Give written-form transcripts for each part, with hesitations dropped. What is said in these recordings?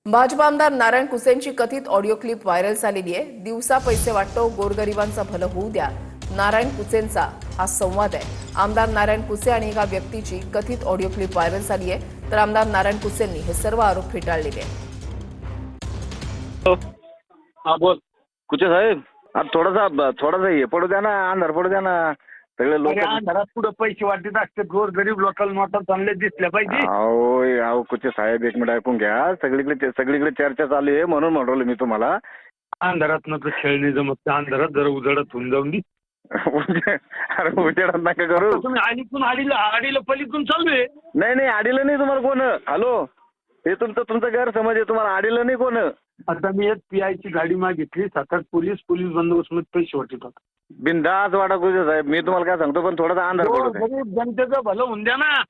भाजप आमदार नारायण कुसेंची कथित audio clip viral झालेली आहे। दिवसा पैसे वाटतो, गोरगरिबांचं भलं होऊ द्या, नारायण कुसेंचा हा संवाद आहे। आमदार नारायण कुसे आणि एका व्यक्तीची कथित ऑडिओ क्लिप व्हायरल झाली आहे, तर आमदार नारायण कुसेंनी हे सर्व आरोप फेटाळलेले आहेत। हाँ बोल। कुछ साहेब आप थोडासा हे पडू द्या ना, अंधार पडू द्या ना। सगळे लोक अंधारात पुढे पैसे वाटत असते, गोर गरीब लोकांना नोटा चांगले दिसल्या पाहिजे। अहो कुछ साहेब एक मिनिट ऐकून घ्या। सगळीकडे चर्चा चालू आहे, म्हणून म्हणलो मी तुम्हाला। अंधारात न खेळणे जमत, अंधारात जरा उजळत होऊन जाऊन दी। अरे उजेडात नका करू तुम्ही आडीतून आडीला पलीतून चालू आहे। नाही आडीलं नाही तुम्हाला कोण। हॅलो, हे तुमचा गैरसमज आहे। तुम्हाला आडीलं नाही कोण। आता मी एक PI ची गाडी मागितली, 7-8 पोलीस बंदोबस्त मध्ये पैसे वाटत होता। बिंदास वाटा कुठे साहेब, मी तुम्हाला काय सांगतो, पण थोडासा अंधार पडू द्या। गरीब जनतेचं भलं होऊन द्या ना।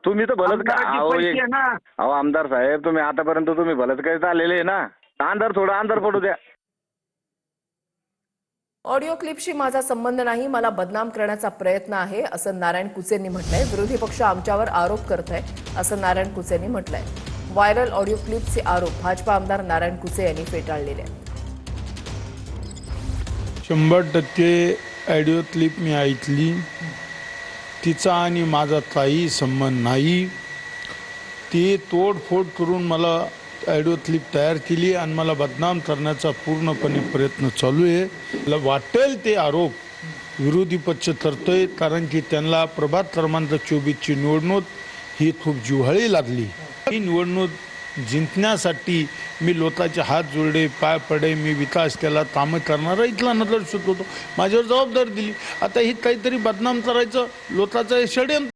तुम्ही तर भलत का पैसे आहे ना। अहो आमदार साहेब, तुम्ही आतापर्यंत तुम्ही भलत करत आलेले आहे ना। अंधार पडू द्या। ऑडिओ क्लिपशी माझा संबंध नाही, मला बदनाम करण्याचा प्रयत्न आहे, असं नारायण कुसेंनी म्हटलंय। विरोधी पक्ष आमच्यावर आरोप करत आहे, असं नारायण कुसेंनी म्हटलंय। व्हायरल ऑडिओ क्लिपचे आरोप भाजपा आमदार नारायण कुसे यांनी फेटाळलेले आहेत। 100% ऑडिओ क्लिप मी ऐकली। तिचा आणि माझा काही संबंध नाही। ती तोडफोड करून मला ऑडिओ क्लिप तयार केली आणि मला बदनाम करण्याचा पूर्णपणे प्रयत्न चालू आहे। मला वाटेल ते आरोप विरोधी पक्ष करतोय, कारण की त्यांना प्रभात क्रमांक 24ची निवडणूक ही खूप जिव्हाळी लागली। ही निवडणूक जिंकण्यासाठी मी लोकांचे हात जोडले, पाय पडे, मी विकास केला, कामं करणारा इथला नजर होतो, माझ्यावर जबाबदारी दिली। आता ही काहीतरी बदनाम करायचं लोकांचं षडयंत्र